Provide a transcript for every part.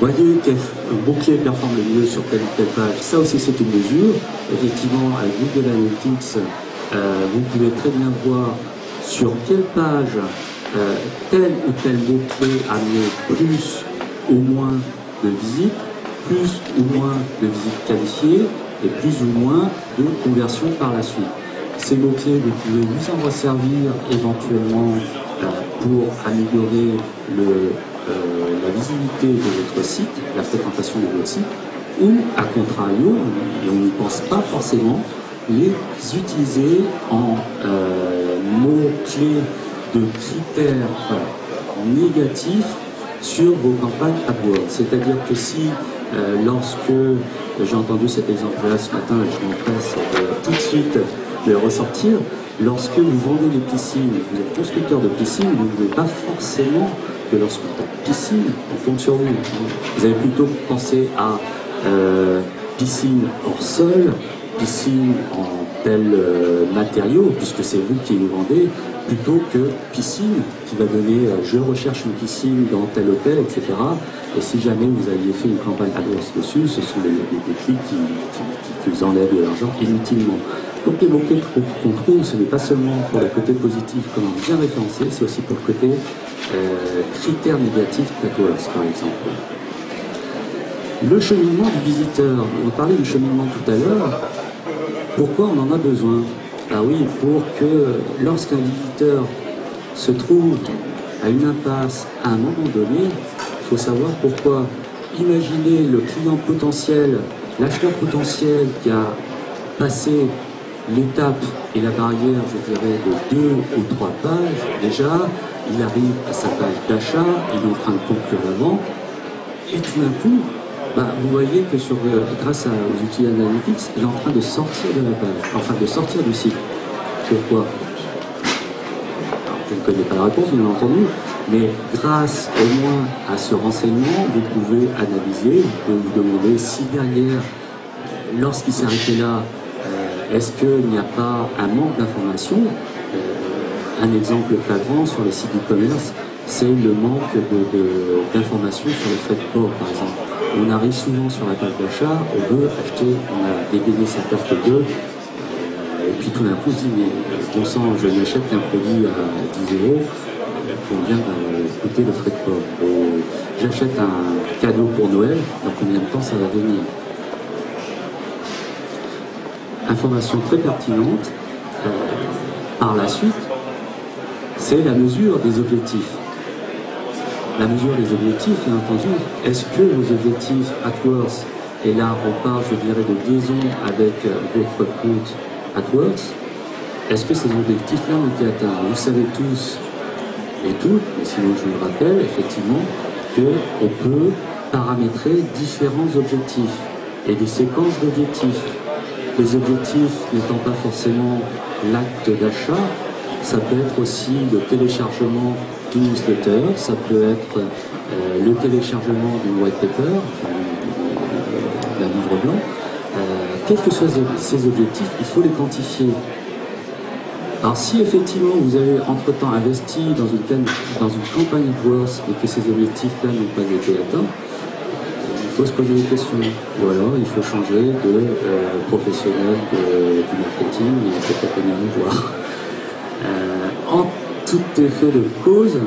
voyez quel mot-clé performe le mieux sur telle ou telle page. Ça aussi, c'est une mesure. Effectivement, avec Google Analytics, vous pouvez très bien voir sur quelle page tel ou tel mot-clé a amené plus ou moins de visites, plus ou moins de visites qualifiées et plus ou moins de conversions par la suite. Ces mots-clés, vous pouvez vous en resservir éventuellement pour améliorer la visibilité de votre site, la fréquentation de votre site, ou à contrario, et on n'y pense pas forcément, les utiliser en mots-clés de critères négatifs sur vos campagnes AdWords. C'est-à-dire que si, lorsque j'ai entendu cet exemple-là ce matin, et je m'empresse tout de suite de le ressortir, lorsque vous vendez des piscines, vous êtes constructeur de piscines, vous ne pouvez pas forcément que lorsque vous êtes piscine, on compte sur vous. Vous avez plutôt pensé à piscine hors sol, piscine en tel matériau, puisque c'est vous qui les vendez, plutôt que piscine qui va donner je recherche une piscine dans tel hôtel, etc. Et si jamais vous aviez fait une campagne AdWords dessus, ce sont des clics qui vous enlèvent de l'argent inutilement. Donc les mots-clés qu'on trouve, ce n'est pas seulement pour le côté positif, comment bien référencer, c'est aussi pour le côté critères négatifs d'AdWords, par exemple. Le cheminement du visiteur. On parlait du cheminement tout à l'heure. Pourquoi on en a besoin? Ah oui, pour que lorsqu'un visiteur se trouve à une impasse à un moment donné, il faut savoir pourquoi. Imaginez le client potentiel, l'acheteur potentiel qui a passé l'étape et la barrière, je dirais, de 2 ou 3 pages. Déjà, il arrive à sa page d'achat, il est en train de conclure la vente, et tout d'un coup, vous voyez que grâce aux outils Analytics, il est en train de sortir de la page, enfin de sortir du site. Pourquoi? Alors, je ne connais pas la réponse, bien entendu, mais grâce au moins à ce renseignement, vous pouvez analyser, vous pouvez vous demander si derrière, lorsqu'il s'est arrêté là, est-ce qu'il n'y a pas un manque d'information? Un exemple flagrant sur les sites e-commerce, c'est le manque d'informations sur les frais de port, par exemple. On arrive souvent sur la page d'achat, on veut acheter, on a dégainé sa carte bleue, et puis tout d'un coup on se dit, mais bon sang, je n'achète qu'un produit à 10 €, combien va coûter le frais de port? J'achète un cadeau pour Noël, dans combien de temps ça va venir? Information très pertinente. Par la suite, c'est la mesure des objectifs. La mesure des objectifs, bien entendu, est-ce que vos objectifs AdWords, et là on parle, je dirais, de liaison avec votre compte AdWords, est-ce que ces objectifs-là ont été atteints? Vous savez tous et toutes, mais sinon je vous le rappelle, effectivement, qu'on peut paramétrer différents objectifs et des séquences d'objectifs. Les objectifs n'étant pas forcément l'acte d'achat, ça peut être aussi le téléchargement d'une newsletter, ça peut être le téléchargement d'une white paper, d'un livre blanc. Quels que soient ces objectifs, il faut les quantifier. Alors si effectivement vous avez entre-temps investi dans une campagne AdWords et que ces objectifs-là n'ont pas été atteints, il faut se poser des questions. Ou alors il faut changer de professionnel du marketing et peut-être venir nous voir. En tout effet de cause,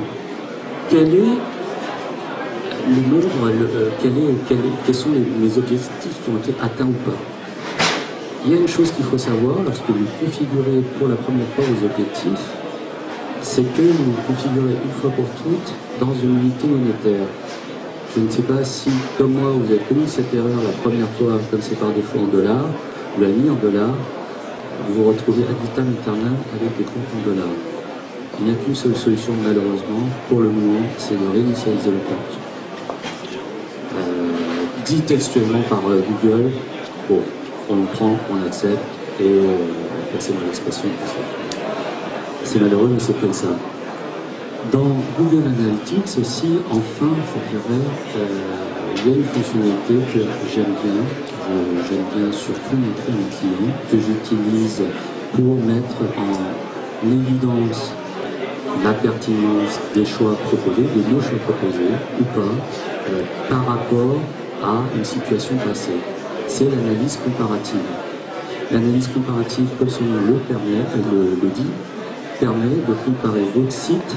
quel est le nombre, quels sont les objectifs qui ont été atteints ou pas? Il y a une chose qu'il faut savoir lorsque vous configurez pour la première fois vos objectifs, c'est que vous configurez une fois pour toutes dans une unité monétaire. Je ne sais pas si, comme moi, vous avez commis cette erreur la première fois, comme c'est par défaut en dollars, vous l'avez mis en dollars, vous vous retrouvez ad vitam aeternam avec des comptes en dollars. Il n'y a qu'une seule solution, malheureusement, pour le moment, c'est de réinitialiser le compte. Dit textuellement par Google, bon, on le prend, on accepte, et c'est mon expression. C'est malheureux, mais c'est comme ça. Dans Google Analytics aussi, enfin, je dirais, il y a une fonctionnalité que j'aime bien surtout montrer à mes clients, que j'utilise pour mettre en évidence la pertinence des choix proposés, de nos choix proposés ou pas, par rapport à une situation passée. C'est l'analyse comparative. L'analyse comparative, comme son nom le dit, permet de comparer votre site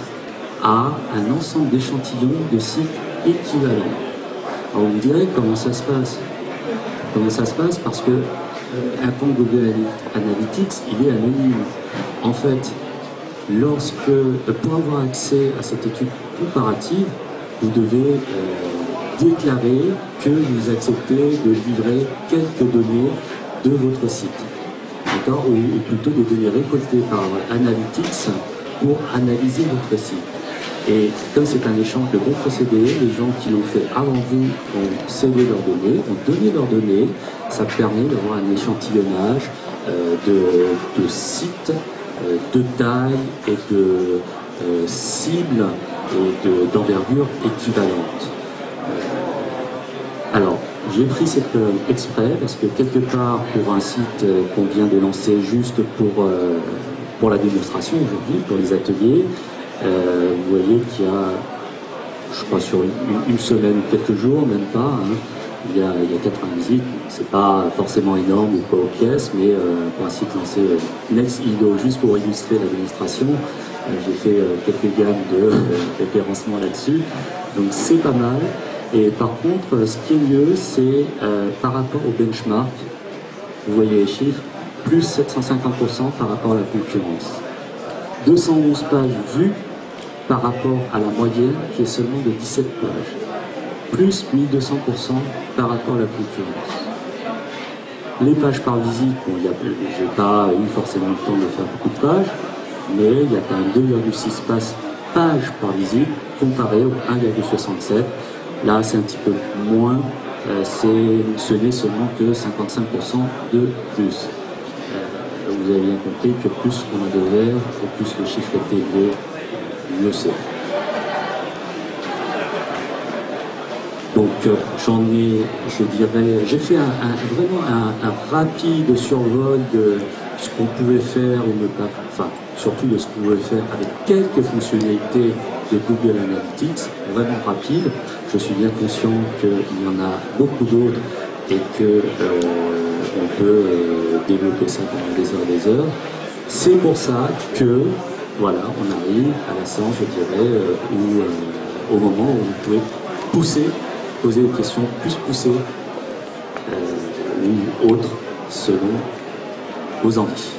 à un ensemble d'échantillons de sites équivalents. Alors vous me direz comment ça se passe. Comment ça se passe? Parce que un compte Google Analytics, il est anonyme. En fait, pour avoir accès à cette étude comparative, vous devez déclarer que vous acceptez de livrer quelques données de votre site. D'accord? Ou plutôt des données récoltées par Analytics pour analyser votre site. Et comme c'est un échange de bons procédés, les gens qui l'ont fait avant vous ont cédé leurs données, ont donné leurs données. Ça permet d'avoir un échantillonnage de sites, de taille et de cibles et d'envergure équivalentes. Alors, j'ai pris cette colonne exprès parce que quelque part, pour un site qu'on vient de lancer juste pour la démonstration aujourd'hui, pour les ateliers, vous voyez qu'il y a, je crois, sur une semaine, quelques jours, même pas, hein, il y a 80 visites. C'est pas forcément énorme ou pas aux pièces, mais pour un site lancé NextIdo, juste pour illustrer la démonstration, j'ai fait quelques gammes de référencement là-dessus. Donc c'est pas mal. Et par contre, ce qui est mieux, c'est par rapport au benchmark, vous voyez les chiffres, plus 750% par rapport à la concurrence. 211 pages vues par rapport à la moyenne qui est seulement de 17 pages. Plus 1200% par rapport à la concurrence. Les pages par visite, bon, j'ai pas eu forcément le temps de faire beaucoup de pages, mais il y a quand même 2,6 pages par visite comparé au 1,67. Là, c'est un petit peu moins, ce n'est seulement que 55% de plus. Vous avez bien compris que plus on a de verre, et plus le chiffre est élevé, mieux c'est. Donc j'en ai, je dirais, j'ai fait vraiment un rapide survol de ce qu'on pouvait faire ou ne pas, enfin surtout de ce qu'on pouvait faire avec quelques fonctionnalités de Google Analytics, vraiment rapide. Je suis bien conscient qu'il y en a beaucoup d'autres et que on peut développer ça pendant des heures. C'est pour ça que, voilà, on arrive à la séance, je dirais, au moment où vous pouvez poser des questions plus poussées ou autres selon vos envies.